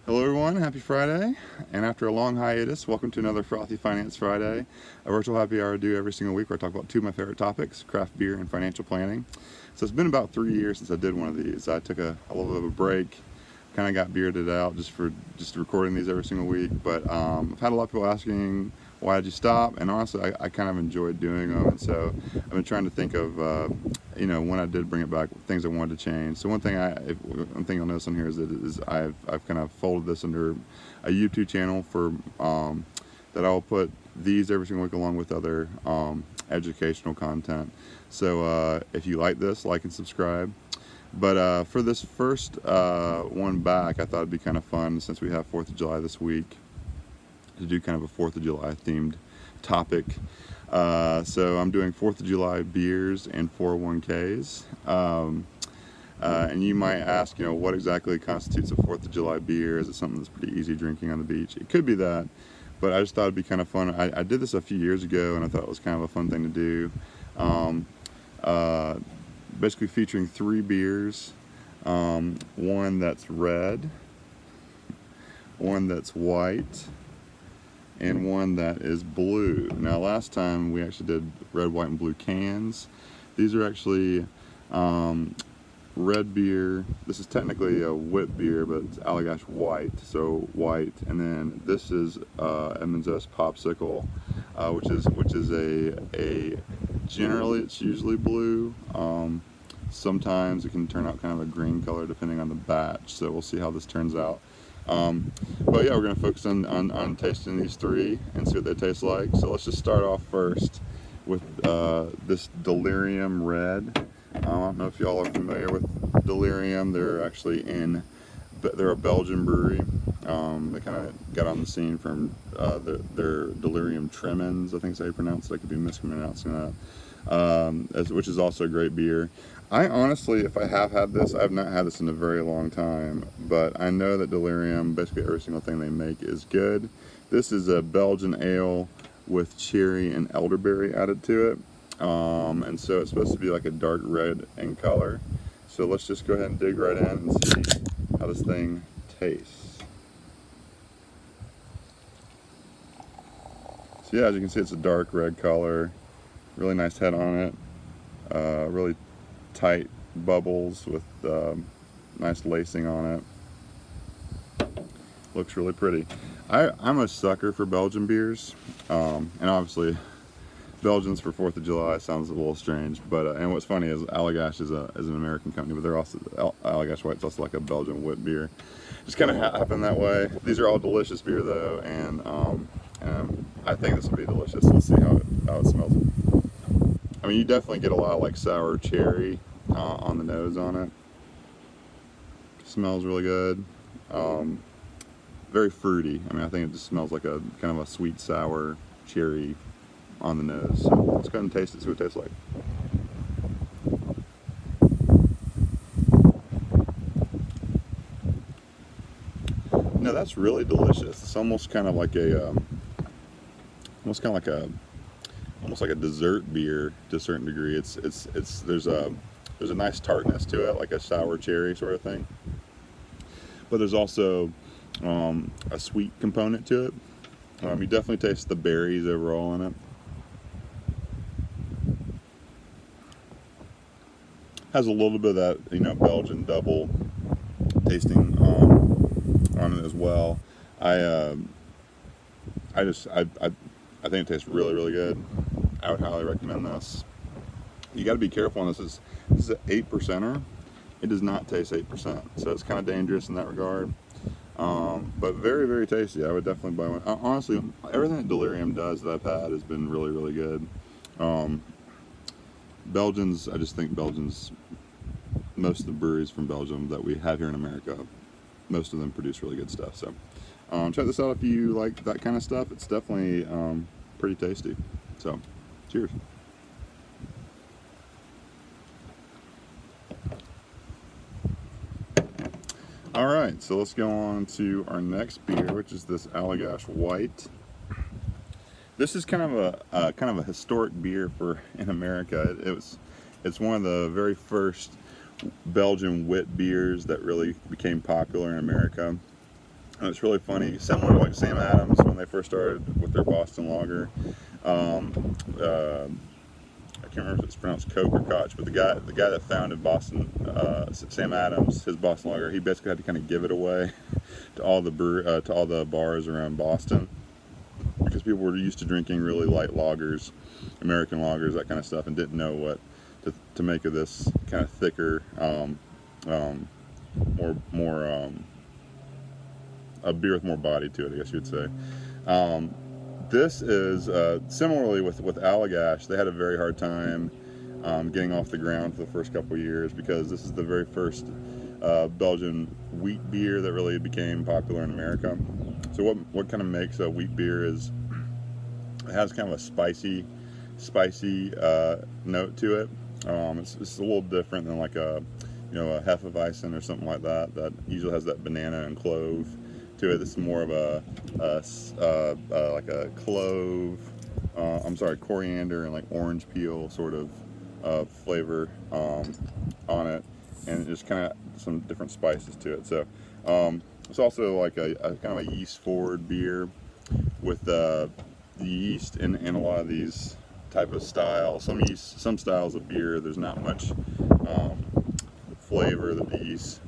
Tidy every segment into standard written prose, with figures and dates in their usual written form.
Hello everyone, happy Friday, and after a long hiatus, welcome to another Frothy Finance Friday, a virtual happy hour I do every single week where I talk about two of my favorite topics, craft beer and financial planning. So it's been about 3 years since I did one of these. I took a little bit of a break, kind of got bearded out just recording these every single week, but I've had a lot of people asking, why did you stop? And honestly, I kind of enjoyed doing them, and so I've been trying to think of, when I did bring it back, things I wanted to change. So one thing you'll notice on here is I've kind of folded this under a YouTube channel for that I'll put these every single week along with other educational content. So if you like this, like and subscribe. But for this first one back, I thought it'd be kind of fun, since we have 4th of July this week, to do kind of a 4th of July themed topic. So I'm doing 4th of July beers and 401ks. And you might ask, what exactly constitutes a 4th of July beer? Is it something that's pretty easy drinking on the beach? It could be that, but I just thought it'd be kind of fun. I did this a few years ago, and I thought it was kind of a fun thing to do. Basically featuring 3 beers, one that's red, one that's white, and one that is blue. Now last time we actually did red, white, and blue cans. These are actually red beer. This is technically a wit beer, but it's Allagash white, so white. And then this is Edmonds S Popsicle, which is a generally it's usually blue. Sometimes it can turn out kind of a green color depending on the batch, so we'll see how this turns out. But yeah, we're going to focus on tasting these 3 and see what they taste like. So let's just start off first with this Delirium Red. I don't know if y'all are familiar with Delirium. They're a Belgian brewery. They kind of got on the scene from their Delirium Tremens, I think is how you pronounce it. I could be mispronouncing that, which is also a great beer. I honestly, if I have had this, I have not had this in a very long time, but I know that Delirium, basically every single thing they make is good. This is a Belgian ale with cherry and elderberry added to it, and so it's supposed to be like a dark red in color. So let's just go ahead and dig right in and see how this thing tastes. So yeah, as you can see, it's a dark red color, really nice head on it, really tight bubbles with nice lacing on it. Looks really pretty. I'm a sucker for Belgian beers, and obviously Belgians for 4th of July sounds a little strange, but and what's funny is Allagash is an American company, but they're also Allagash White's also like a Belgian wit beer. Just kind of happened that way. These are all delicious beer though, and I think this will be delicious. Let's see how it smells. I mean, you definitely get a lot of like sour cherry on the nose on it. Smells really good. Very fruity. I mean, I think it just smells like a kind of a sweet sour cherry on the nose. So let's go ahead and taste it, see what it tastes like. No, that's really delicious. It's almost kind of like almost like a dessert beer to a certain degree. There's a nice tartness to it, like a sour cherry sort of thing. But there's also a sweet component to it. You definitely taste the berries overall in it. Has a little bit of that, Belgian double tasting on it as well. I think it tastes really, really good. I would highly recommend this. You got to be careful on this. This is an 8%er. It does not taste 8%, so it's kind of dangerous in that regard. But very, very tasty. I would definitely buy one. Honestly, everything that Delirium does that I've had has been really, really good. Belgians, I just think Belgians, most of the breweries from Belgium that we have here in America, most of them produce really good stuff. So check this out if you like that kind of stuff. It's definitely pretty tasty. So cheers. All right, so let's go on to our next beer, which is this Allagash White. This is kind of a historic beer in America. It's one of the very first Belgian wit beers that really became popular in America. And it's really funny, similar to like Sam Adams when they first started with their Boston Lager. Um, I can't remember if it's pronounced Coke or Koch, but the guy that founded Boston, Sam Adams, his Boston Lager, he basically had to kind of give it away to all the to all the bars around Boston, because people were used to drinking really light lagers, American lagers, that kind of stuff, and didn't know what to make of this kind of thicker, more a beer with more body to it, I guess you would say. This is similarly with Allagash. They had a very hard time getting off the ground for the first couple of years, because this is the very first Belgian wheat beer that really became popular in America. So what kind of makes a wheat beer is it has kind of a spicy note to it. It's a little different than like a a Hefeweizen or something like that. That usually has that banana and clove to it. This is more of like a clove. Coriander and like orange peel sort of flavor on it, and just kind of some different spices to it. So it's also like a kind of a yeast forward beer with the yeast in a lot of these type of styles. Some styles of beer, there's not much flavor that the yeast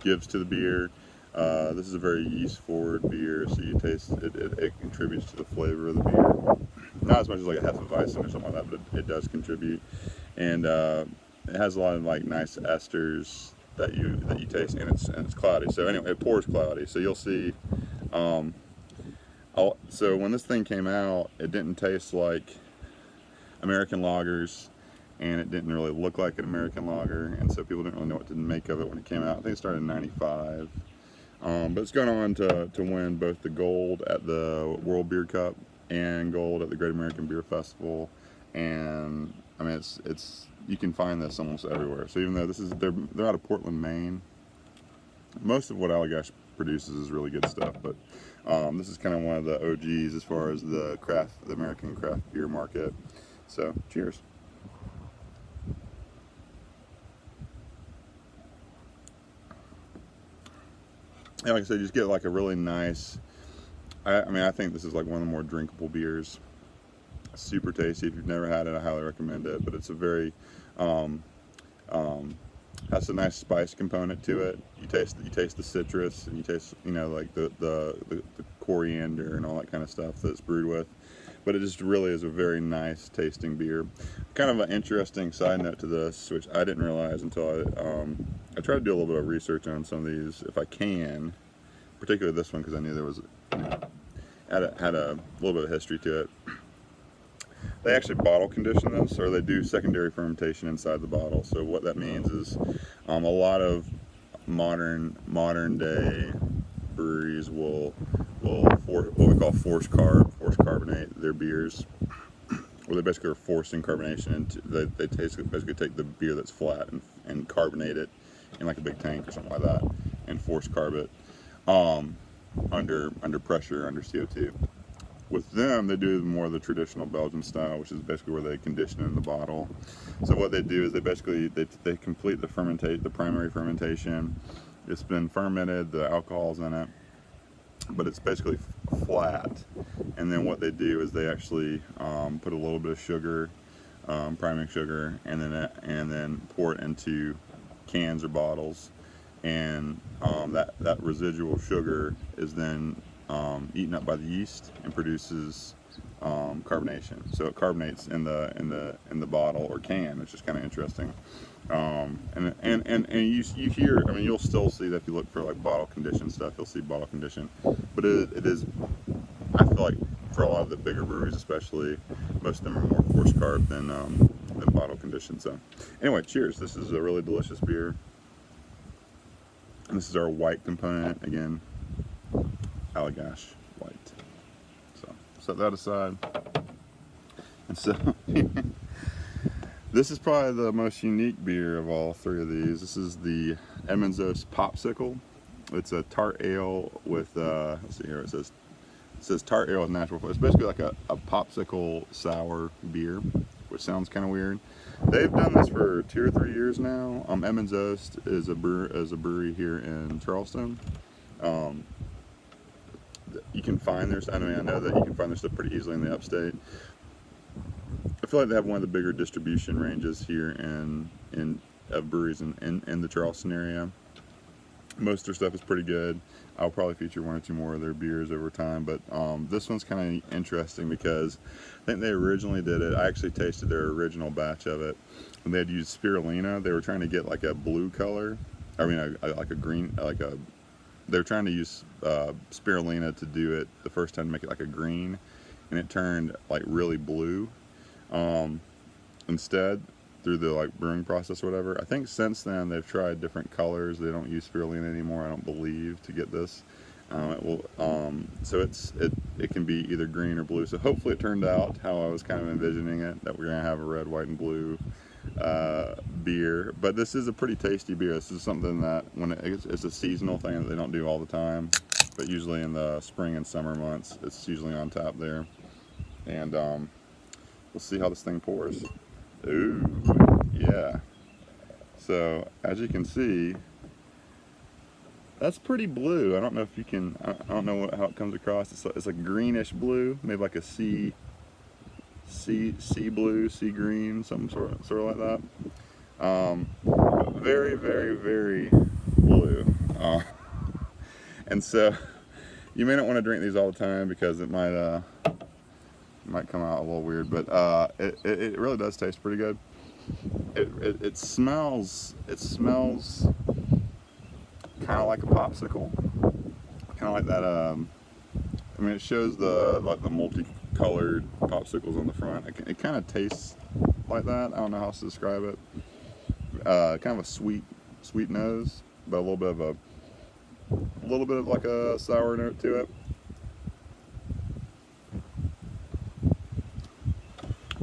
gives to the beer. This is a very yeast forward beer, so you taste it, it contributes to the flavor of the beer. Not as much as like a Hefeweizen or something like that, but it does contribute. And it has a lot of like nice esters that you taste, and it's cloudy. So anyway, it pours cloudy. So you'll see. So when this thing came out, it didn't taste like American lagers, and it didn't really look like an American lager, and so people didn't really know what to make of it when it came out. I think it started in '95. But it's gone on to win both the gold at the World Beer Cup and gold at the Great American Beer Festival. And I mean, it's you can find this almost everywhere. So even though they're out of Portland, Maine, most of what Allagash produces is really good stuff. But this is kind of one of the OGs as far as the American craft beer market. So cheers. And like I said, you just get like a really nice. I mean, I think this is like one of the more drinkable beers. Super tasty. If you've never had it, I highly recommend it. But it's a very has a nice spice component to it. You taste the citrus, and you taste like the coriander and all that kind of stuff that it's brewed with. But it just really is a very nice tasting beer. Kind of an interesting side note to this, which I didn't realize until I tried to do a little bit of research on some of these, if I can, particularly this one, because I knew there was had a little bit of history to it. They actually bottle condition this, or they do secondary fermentation inside the bottle. So what that means is a lot of modern day breweries will what we call force carbonate their beers, where they basically are forcing carbonation into. They basically take the beer that's flat and carbonate it in like a big tank or something like that, and force carb it under pressure, under CO2. With them, they do more of the traditional Belgian style, which is basically where they condition it in the bottle. So what they do is they complete the primary fermentation. It's been fermented, the alcohol's in it, but it's basically flat. And then what they do is they actually put a little bit of sugar, priming sugar, and then pour it into cans or bottles, and that residual sugar is then eaten up by the yeast and produces carbonation. So it carbonates in the bottle or can, which is kind of interesting. And you hear, I mean, you'll still see that if you look for like bottle condition stuff, you'll see bottle condition. But it is, I feel like for a lot of the bigger breweries, especially, most of them are more force carb than bottle condition. So anyway, cheers. This is a really delicious beer. And this is our white component again. Allagash white. So set that aside. And so this is probably the most unique beer of all three of these. This is the Emmenzost Popsicle. It's a tart ale with let's see here, it says tart ale with natural flavor. It's basically like a popsicle sour beer, which sounds kind of weird. They've done this for 2 or 3 years now. Emmenzost is a brewery here in Charleston. Um, you can find their, I know that you can find their stuff pretty easily in the upstate. I feel like they have one of the bigger distribution ranges here in of breweries in the Charleston area. Most of their stuff is pretty good. I'll probably feature one or two more of their beers over time, but this one's kind of interesting because I think they originally did it. I actually tasted their original batch of it, and they had used spirulina. They were trying to get like a blue color. I mean, like a green, like a. They were trying to use spirulina to do it the first time to make it like a green, and it turned like really blue. Instead, through the like brewing process or whatever. I think since then they've tried different colors. They don't use spirulina anymore, I don't believe, to get this. So it can be either green or blue. So hopefully it turned out how I was kind of envisioning it, that we're gonna have a red, white, and blue beer. But this is a pretty tasty beer. This is something that it's a seasonal thing that they don't do all the time, but usually in the spring and summer months, it's usually on tap there. And we'll see how this thing pours. Ooh, yeah. So as you can see, that's pretty blue. I don't know if you can. I don't know how it comes across. It's a greenish blue, maybe like a sea blue, sea green, some sort of like that. Very, very, very blue. And so you may not want to drink these all the time because it might come out a little weird, but it really does taste pretty good. It smells kind of like a popsicle, kind of like that. I mean, it shows the multicolored popsicles on the front. It kind of tastes like that. I don't know how else to describe it. Kind of a sweet nose, but a little bit of like a sour note to it.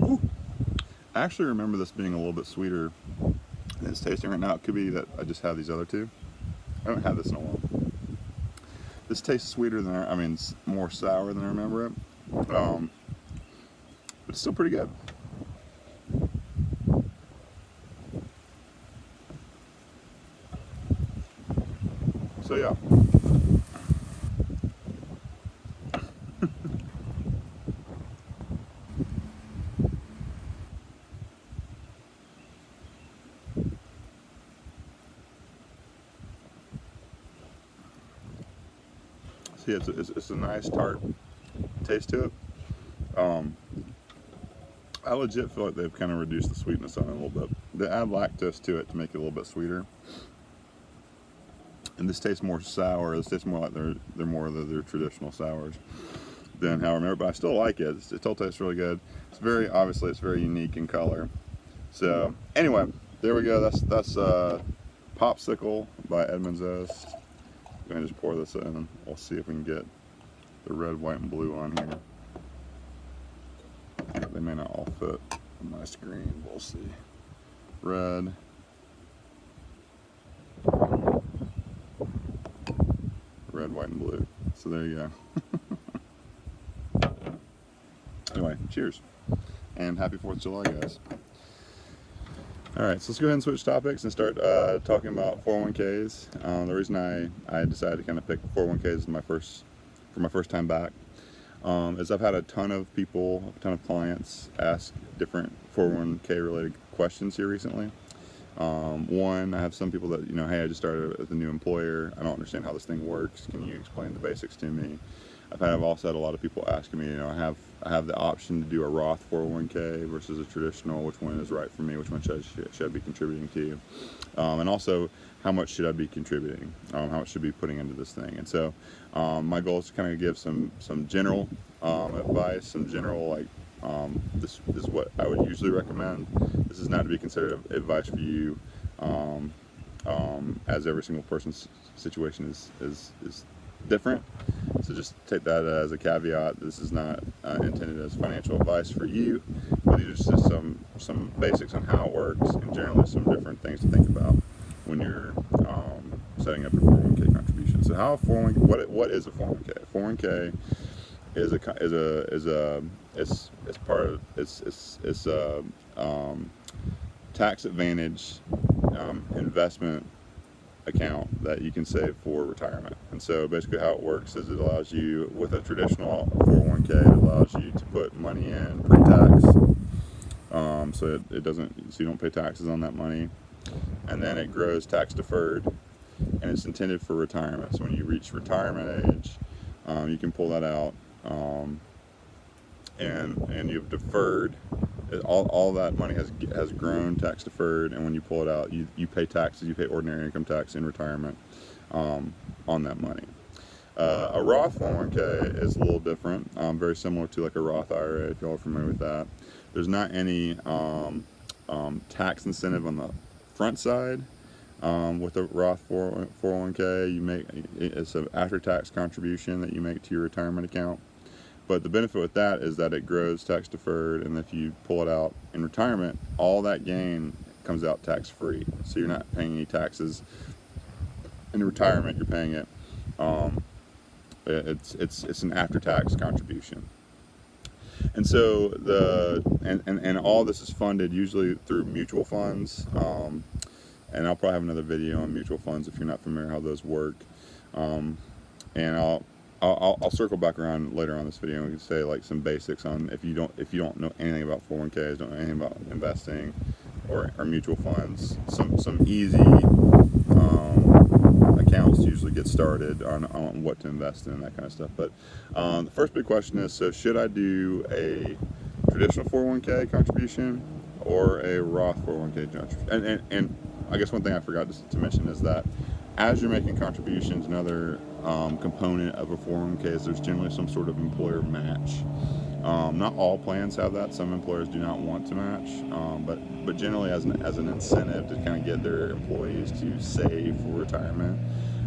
Ooh. I actually remember this being a little bit sweeter than it's tasting right now. It could be that I just had these other two. I haven't had this in a while. This tastes sweeter than it's more sour than I remember it. But it's still pretty good. So yeah. See, it's a nice tart taste to it. I legit feel like they've kind of reduced the sweetness on it a little bit. They add lactose to it to make it a little bit sweeter. And this tastes more sour. This tastes more like they're more of their traditional sours than how I remember. But I still like it. It still tastes really good. It's very unique in color. So anyway, there we go. That's Popsicle by Edmund Zest. I'm gonna just pour this in. We'll see if we can get the red, white, and blue on here. They may not all fit on my screen. We'll see. Red. Red, white, and blue. So there you go. Anyway, cheers. And happy 4th of July, guys. Alright, so let's go ahead and switch topics and start talking about 401ks. The reason I decided to kind of pick 401ks for my first time back is I've had a ton of clients ask different 401k related questions here recently. One, I have some people that, hey, I just started with a new employer. I don't understand how this thing works. Can you explain the basics to me? I've also had a lot of people asking me, I have the option to do a Roth 401k versus a traditional. Which one is right for me? Which one should I be contributing to? And also, how much should I be contributing? How much should I be putting into this thing? And so, my goal is to kind of give some general advice, some general this is what I would usually recommend. This is not to be considered advice for you, as every single person's situation is different. So just take that as a caveat. This is not intended as financial advice for you, but these are just some basics on how it works, and generally some different things to think about when you're setting up a 401k contribution. So what is a 401k? A 401k is a tax advantage investment account that you can save for retirement. And so basically how it works is it allows you, with a traditional 401k, it allows you to put money in pre-tax, so it doesn't, so you don't pay taxes on that money, and then it grows tax deferred, and it's intended for retirement. So when you reach retirement age, you can pull that out, and you've deferred. All that money has grown tax deferred, and when you pull it out, you pay taxes. You pay ordinary income tax in retirement on that money. A Roth 401k is a little different, very similar to like a Roth IRA, if y'all are familiar with that. There's not any tax incentive on the front side. With a Roth 401k, it's an after-tax contribution that you make to your retirement account. But the benefit with that is that it grows tax deferred, and if you pull it out in retirement, all that gain comes out tax free. So you're not paying any taxes in retirement. You're paying it. It's an after-tax contribution. And so and all this is funded usually through mutual funds. And I'll probably have another video on mutual funds if you're not familiar how those work. And I'll circle back around later on this video and we can say like some basics on if you don't know anything about 401ks, don't know anything about investing or mutual funds, some easy accounts to usually get started on what to invest in and that kind of stuff. But the first big question is, so should I do a traditional 401k contribution or a Roth 401k contribution? And I guess one thing I forgot to mention is that as you're making contributions, another component of a 401k is there's generally some sort of employer match. Not all plans have that. Some employers do not want to match, but generally as an incentive to kind of get their employees to save for retirement,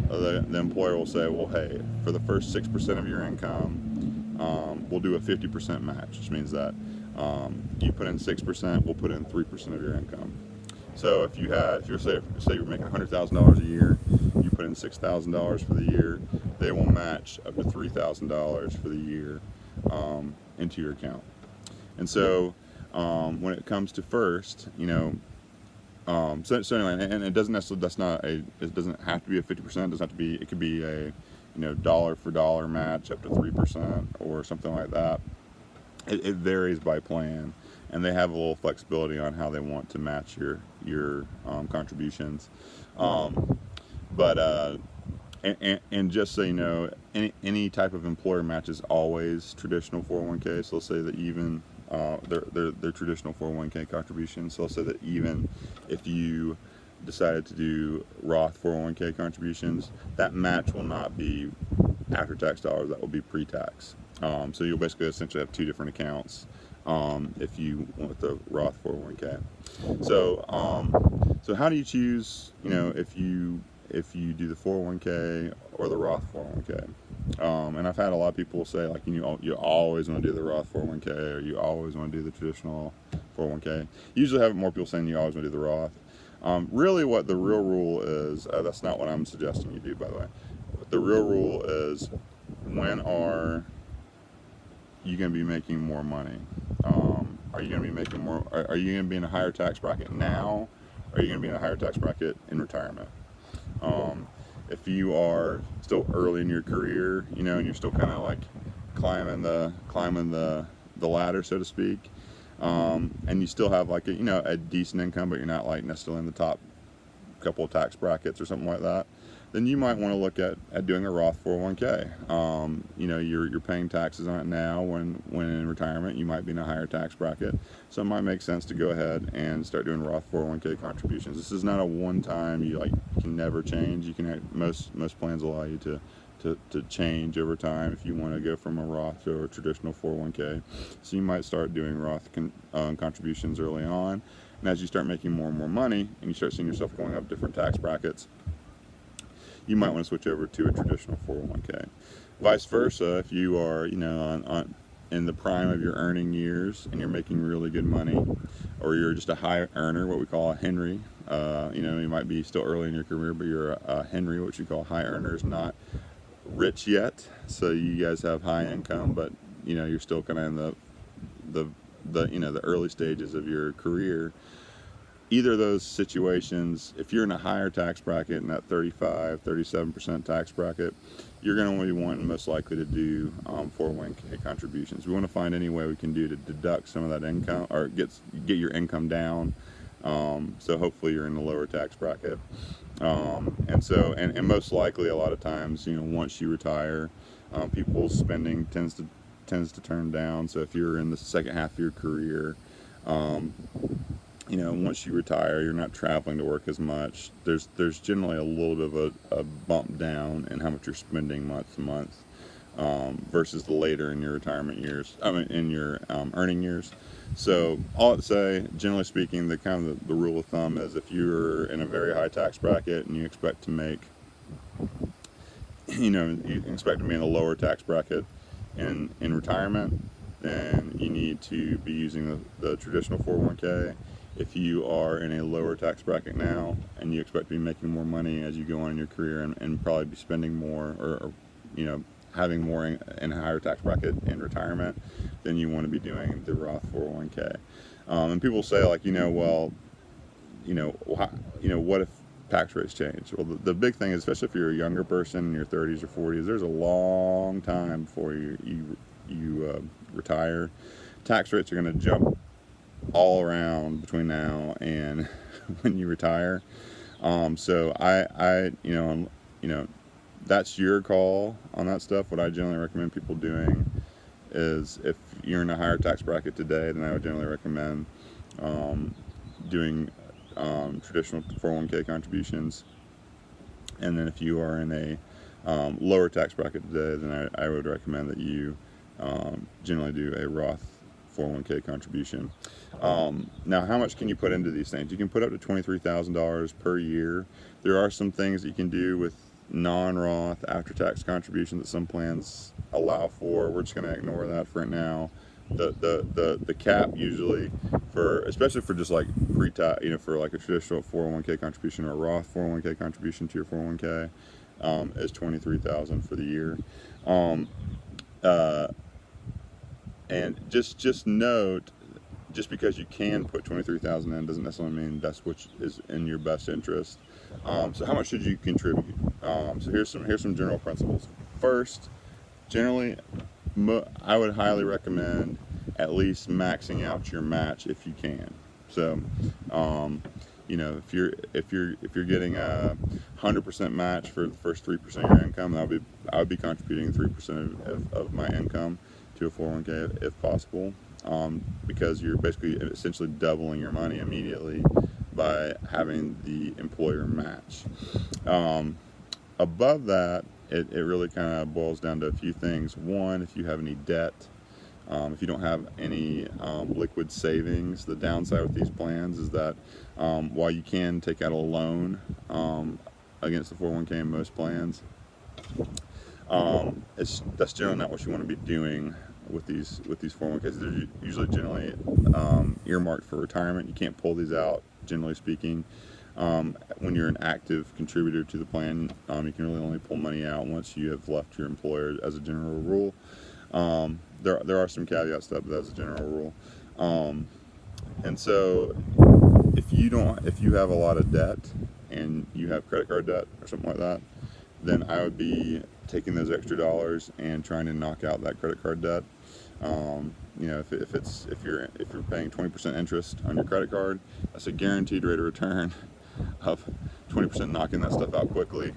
the employer will say, well, hey, for the first 6% of your income, we'll do a 50% match, which means that you put in 6%, we'll put in 3% of your income. So if you're say you're making $100,000 a year, you put in $6,000 for the year, they will match up to $3,000 for the year into your account. And so when it comes to first, so anyway, and it doesn't necessarily it doesn't have to be a 50%. It doesn't have to be. It could be a dollar for dollar match up to 3% or something like that. It varies by plan, and they have a little flexibility on how they want to match your contributions. But just so you know, any type of employer match is always traditional 401k. So let's say that even they're traditional 401k contributions. So let's say that even if you decided to do Roth 401k contributions, that match will not be after-tax dollars. That will be pre-tax. So you'll basically essentially have two different accounts if you want the Roth 401k. So how do you choose? If you do the 401k or the Roth 401k. And I've had a lot of people say like you always want to do the Roth 401k or you always want to do the traditional 401k. Usually have more people saying you always want to do the Roth. Really, what the real rule is, that's not what I'm suggesting you do, by the way. The real rule is, when are you going to be making more money? Are you going to be making more? Are you going to be in a higher tax bracket now? Or are you going to be in a higher tax bracket in retirement? If you are still early in your career, and you're still kind of like climbing the ladder, so to speak, and you still have like a decent income, but you're not like necessarily in the top couple of tax brackets or something like that, then you might want to look at doing a Roth 401k. You're paying taxes on it now. When in retirement, you might be in a higher tax bracket, so it might make sense to go ahead and start doing Roth 401k contributions. This is not a one-time. You can never change. You can most plans allow you to change over time if you want to go from a Roth to a traditional 401k. So you might start doing Roth contributions early on, and as you start making more and more money, and you start seeing yourself going up different tax brackets, you might want to switch over to a traditional 401k. Vice versa, if you are, in the prime of your earning years and you're making really good money, or you're just a high earner, what we call a Henry. You might be still early in your career, but you're a Henry, what you call high earners, not rich yet. So you guys have high income, but you're still kind of in the early stages of your career. either of those situations, if you're in a higher tax bracket, in that 35-37% tax bracket, you're going to only be wanting most likely to do 401k contributions. We want to find any way we can do to deduct some of that income, or get your income down. So hopefully you're in the lower tax bracket. And most likely, a lot of times, once you retire, people's spending tends to turn down. So if you're in the second half of your career, once you retire, you're not traveling to work as much. There's generally a little bit of a bump down in how much you're spending month to month, versus the later in your retirement years. In your earning years. So all I'd say, generally speaking, the rule of thumb is if you're in a very high tax bracket and you expect to make, you expect to be in a lower tax bracket in retirement, then you need to be using the traditional 401k. If you are in a lower tax bracket now and you expect to be making more money as you go on in your career and probably be spending more, or having more in a higher tax bracket in retirement, then you want to be doing the Roth 401k. And people say, like, what if tax rates change? Well, the big thing is, especially if you're a younger person in your 30s or 40s, there's a long time before you retire. Tax rates are going to jump all around between now and when you retire. So that's your call on that stuff. What I generally recommend people doing is, if you're in a higher tax bracket today, then I would generally recommend doing traditional 401k contributions. And then if you are in a lower tax bracket today, then I would recommend that you generally do a Roth 401k contribution. Now, how much can you put into these things? You can put up to $23,000 per year. There are some things that you can do with non-Roth after-tax contributions that some plans allow for. We're just going to ignore that for right now. The cap usually, especially for just like pre-tax, for like a traditional 401k contribution or a Roth 401k contribution to your 401k, is $23,000 for the year. And just note, just because you can put $23,000 in doesn't necessarily mean that's what is in your best interest. So how much should you contribute? So here's some general principles. First, generally, I would highly recommend at least maxing out your match if you can. So, if you're getting a 100% match for the first 3% of your income, I would be contributing 3% of my income to a 401k if possible, because you're basically essentially doubling your money immediately by having the employer match. Above that, it really kind of boils down to a few things. One, if you have any debt, if you don't have any liquid savings, the downside with these plans is that while you can take out a loan against the 401k in most plans, that's generally not what you want to be doing with these 401ks. They're usually generally earmarked for retirement. You can't pull these out, generally speaking. When you're an active contributor to the plan, you can really only pull money out once you have left your employer, as a general rule. There are some caveats to that, but that's a general rule. And so if you have a lot of debt and you have credit card debt or something like that, then I would be taking those extra dollars and trying to knock out that credit card debt. If you're paying 20% interest on your credit card, that's a guaranteed rate of return of 20%, knocking that stuff out quickly.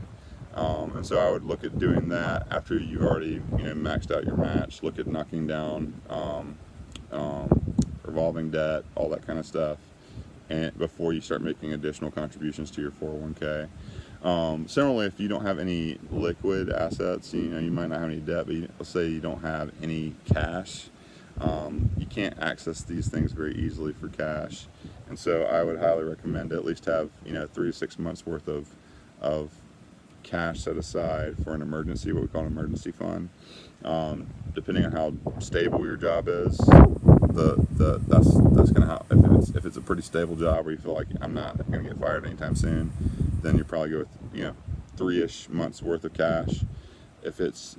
And so I would look at doing that after you've already maxed out your match. Look at knocking down revolving debt, all that kind of stuff, and before you start making additional contributions to your 401k. Similarly, if you don't have any liquid assets, you might not have any debt, but let's say you don't have any cash, you can't access these things very easily for cash. And so I would highly recommend to at least have 3 to 6 months worth of cash set aside for an emergency, what we call an emergency fund. Depending on how stable your job is, that's gonna help. If it's a pretty stable job where you feel like I'm not gonna get fired anytime soon, then you probably go with 3-ish months worth of cash. If it's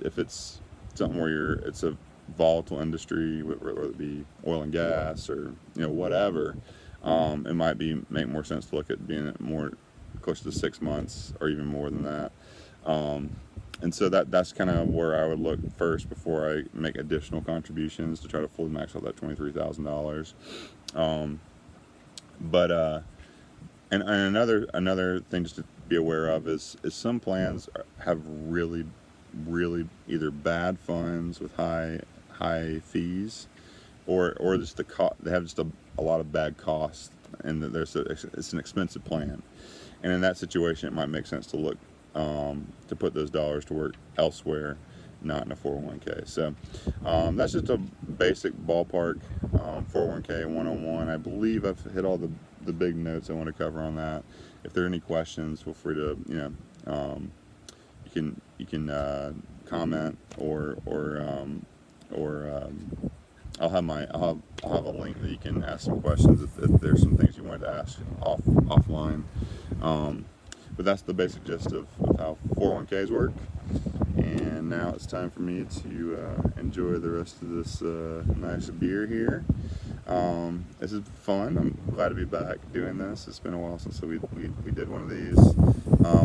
something where it's a volatile industry, whether it be oil and gas or whatever, it might make more sense to look at being more close to 6 months or even more than that. And so that's kind of where I would look first before I make additional contributions to try to fully max out that $23,000. And another thing just to be aware of is some plans have really either bad funds with high fees, or just they have just a lot of bad costs, and it's an expensive plan. And in that situation, it might make sense to look to put those dollars to work elsewhere, not in a 401k. So that's just a basic ballpark 401k 101. I believe I've hit all the big notes I want to cover on that. If there are any questions, feel free to you can comment or I'll have a link that you can ask some questions if there's some things you wanted to ask offline. But that's the basic gist of how 401ks work. And now it's time for me to enjoy the rest of this nice beer here. This is fun. I'm glad to be back doing this. It's been a while since we did one of these.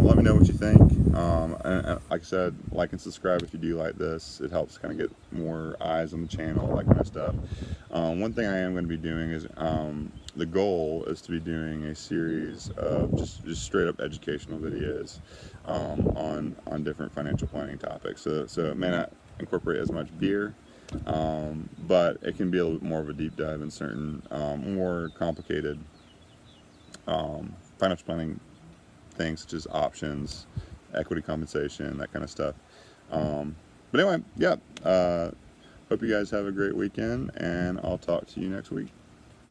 Let me know what you think. And like I said, like and subscribe if you do like this. It helps kind of get more eyes on the channel, that kind of stuff. One thing I am going to be doing is the goal is to be doing a series of just straight up educational videos on different financial planning topics. So it may not incorporate as much beer, but it can be a little bit more of a deep dive in certain more complicated financial planning things, such as options, equity compensation, that kind of stuff. But anyway, yeah, hope you guys have a great weekend, and I'll talk to you next week.